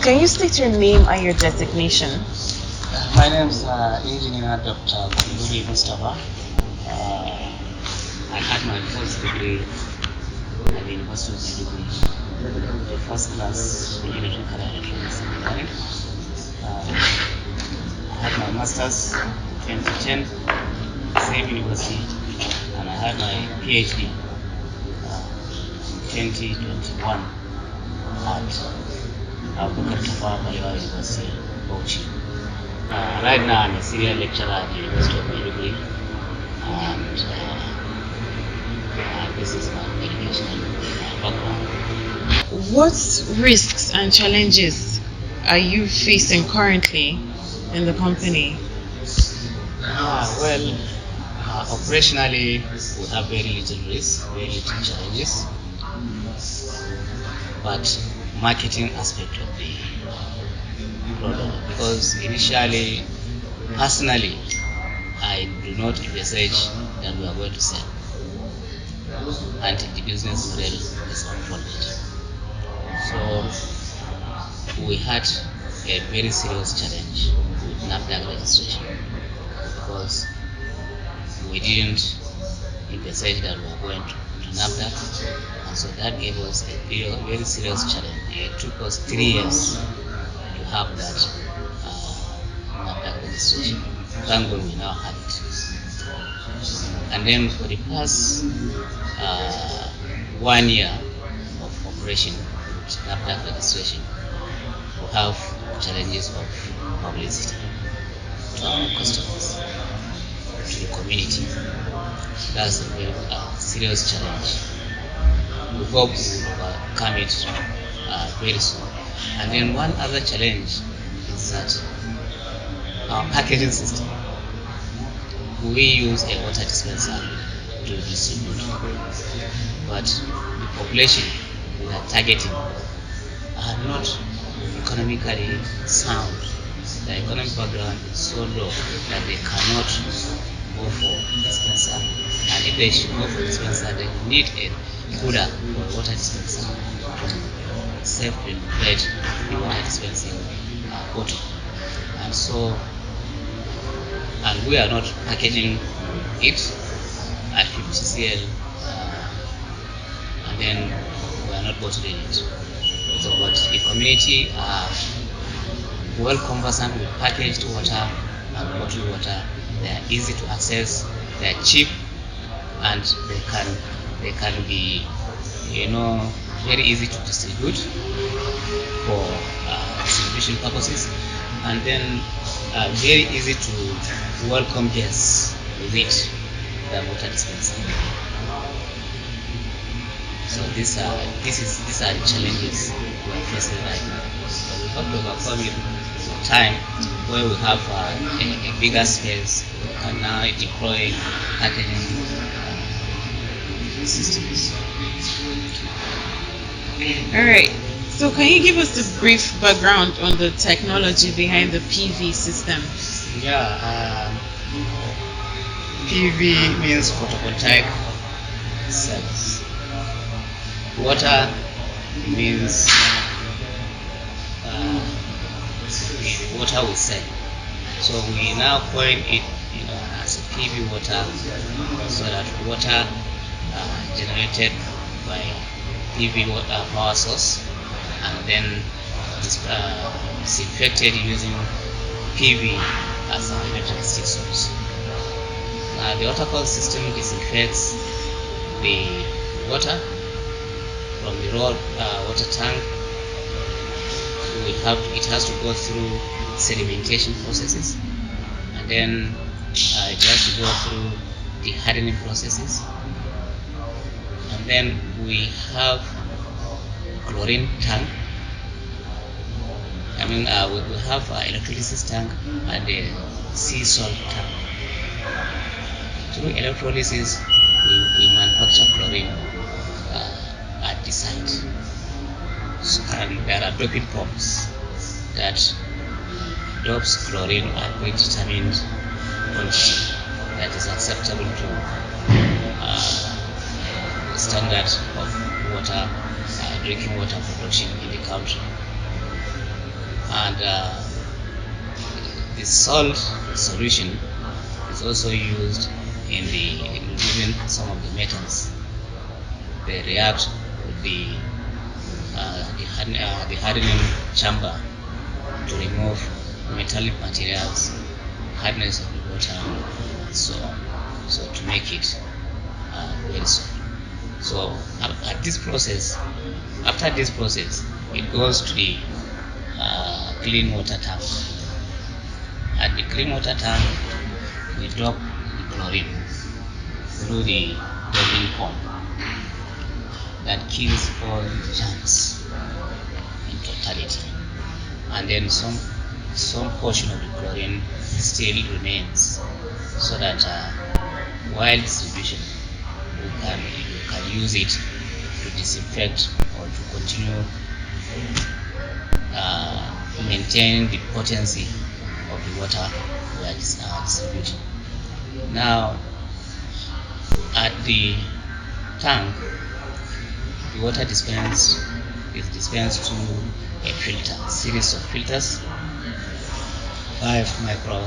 Can you state your name and your designation? My name is Engineer.DR KUNDULI MUSTAPHA. I had my first degree at the University of Maiduguri, first class in electrical electronics engineering. I had my master's in 2010, same university, and I had my PhD in 2021 at MUSTAPHA University, Bauchi. Right now I'm a senior lecturer at the University of Maiduguri, and this is my educational background. What risks and challenges are you facing currently in the company? Operationally, we have very little risk, very little challenges, but marketing aspect of the product, because initially, personally, I do not envisage that we are going to sell until the business model is unfolded. So we had a very serious challenge with NAFDAC registration, because we didn't envisage that we were going to NAFDAC, and so that gave us a very serious challenge. It took us 3 years to have that NAFDAC registration. Thank God we now have it. And then for the past 1 year of operation with NAFDAC registration, we have challenges of publicity to our customers, to the community. That's a very serious challenge. We hope we will overcome it very soon. And then one other challenge is that our packaging system. We use a water dispenser to distribute, but the population we are targeting are not economically sound. The economic background is so low that they cannot go for dispenser, and if they should go for dispenser, they need a cooler or a water dispenser to self-regulate the water dispensing bottle. And we are not packaging it at 50 cl, and then we are not bottling it. So, but the community are well conversant with packaged water and bottled water. They are easy to access, they are cheap, and they can be, very easy to distribute for distribution purposes, and then very easy to welcome guests with the water dispenser. So these are the challenges we are facing right now. But we hope to overcome it in time, where we have a bigger space. We can now deploy packaging systems. All right. So can you give us a brief background on the technology behind the PV system? PV means photovoltaic cells. Water means the water we sell. So we now coin it as a PV water, so that water generated by PV water power source, and then disinfected using PV as an electricity source. The water coil system disinfects the water from the raw water tank. It has to go through sedimentation processes, and then it has to go through the hardening processes, and then we have chlorine tank. We have electrolysis tank and a sea salt tank. Through electrolysis, we manufacture chlorine at the site. And there are doping pumps that dopes chlorine at predetermined quantity that is acceptable to the standard of water, drinking water production in the country. and the salt solution is also used in removing some of the metals. They react with the hardening chamber to remove metallic materials, hardness of the water, and so on. So to make it very soft. So after this process, it goes to the clean water tank. At the clean water tank, we drop the chlorine through the doping pump that kills all the germs in totality, and then some portion of the chlorine still remains, so that while distribution you can use it to disinfect or to continue maintaining the potency of the water we are distributing. Now, at the tank, the water dispensed is dispensed through a filter, series of filters, 5 micro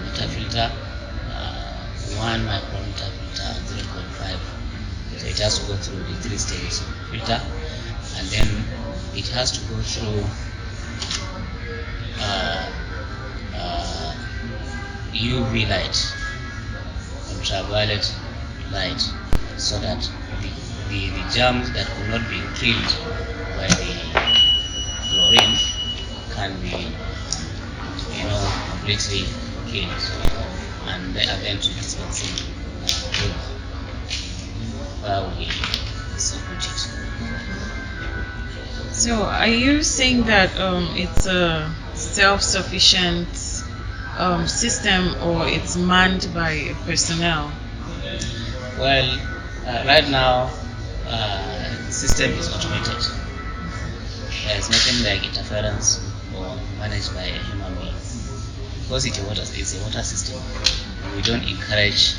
meter filter, 1 micrometer filter, 0.5. So it has to go through the 3 stages of filter, and then it has to go through UV light, ultraviolet light, so that the germs that will not be killed by the chlorine can be completely killed, and they are then to dispensing where we distribute it. So are you saying that it's a self-sufficient system, or it's manned by personnel? Well, right now the system is automated. There's nothing like interference or managed by a human being, because it's a water system. We don't encourage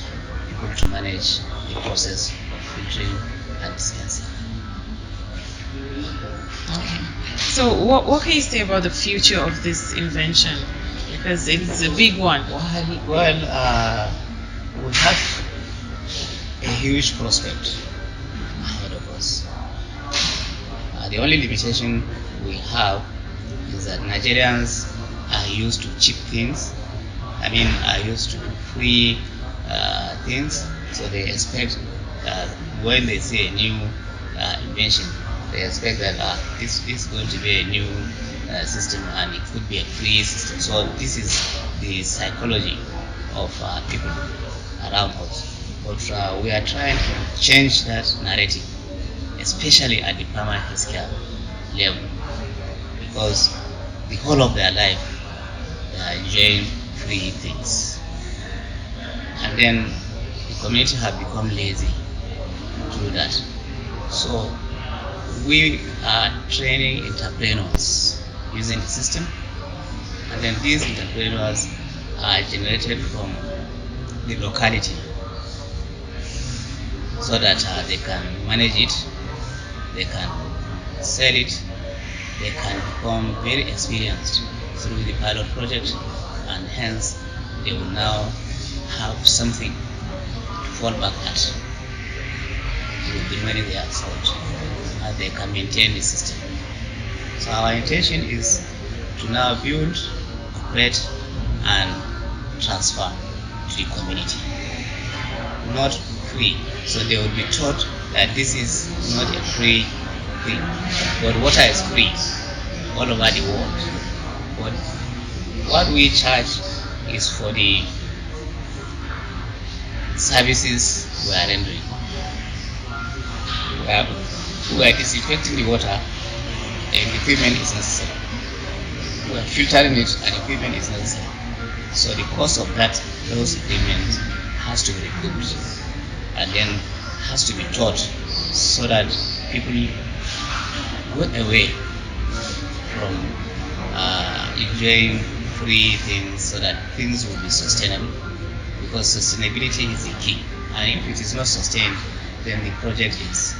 people to manage the process of filtering and dispensing. Okay. So what can you say about the future of this invention? Because it's a big one. Well, we have a huge prospect ahead of us. The only limitation we have is that Nigerians are used to cheap things. Are used to free things. So they expect when they see a new invention, they expect that this is going to be a new system, and it could be a free system. So this is the psychology of people around us. But we are trying to change that narrative, especially at the primary healthcare level, because the whole of their life they are enjoying free things, and then the community have become lazy to do that. So we are training entrepreneurs using the system, and then these entrepreneurs are generated from the locality, so that they can manage it, they can sell it, they can become very experienced through the pilot project, and hence they will now have something to fall back at with the money they have sold, and they can maintain the system. So our intention is to now build, operate, and transfer to the community, not free. So they will be taught that this is not a free thing, but water is free all over the world. But what we charge is for the services we are rendering. We are disinfecting the water, and equipment is necessary. We are filtering it, and equipment is necessary. So the cost of those equipment has to be recouped, and then has to be taught, so that people go away from enjoying free things, so that things will be sustainable, because sustainability is the key, and if it is not sustained, then the project is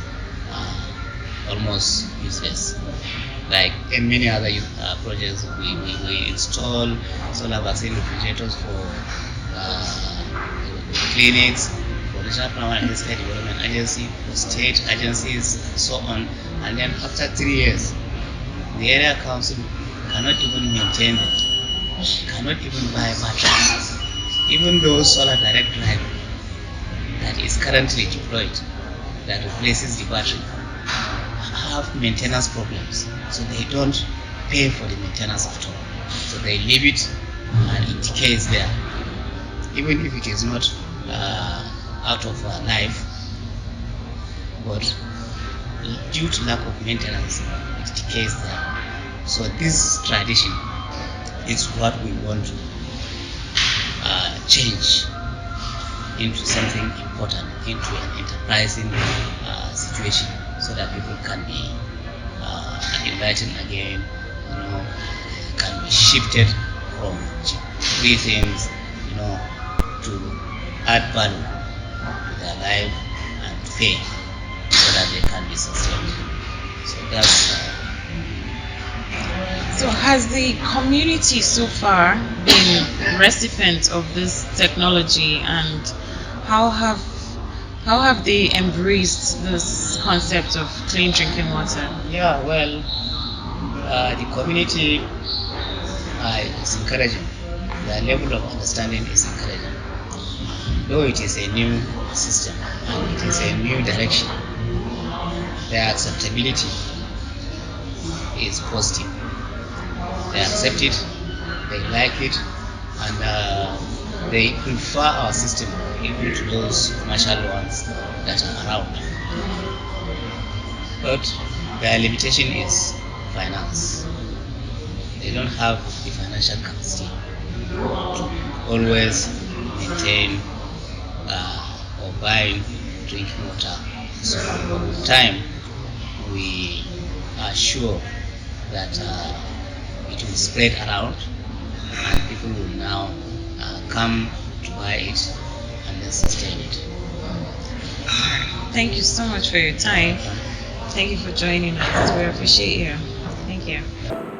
almost useless. Like in many other projects, we install solar vaccine refrigerators for clinics, for National Primary and Healthcare Development Agency, for state agencies, so on. And then after 3 years, the area council cannot even maintain them, cannot even buy batteries. Even though solar direct drive that is currently deployed, that replaces the battery, have maintenance problems, so they don't pay for the maintenance at all. So they leave it and it decays there. Even if it is not out of life, but due to lack of maintenance, it decays there. So this tradition is what we want to change into something important, into an enterprising situation, so that people can be invited again, can be shifted from free things, to add value to their life and faith, so that they can be sustained. So that's. So has the community so far been recipients of this technology, and how have they embraced this concept of clean drinking water? Yeah, well, the community is encouraging. The level of understanding is encouraging. Though it is a new system and it is a new direction, their acceptability is positive. They accept it, they like it, and they prefer our system even to those commercial ones that are around. But their limitation is finance. They don't have the financial capacity to always maintain or buy drinking water. So over time, we are sure that it will spread around, and people will now come to buy it and then sustain it. Thank you so much for your time. Thank you for joining us. We appreciate you. Thank you.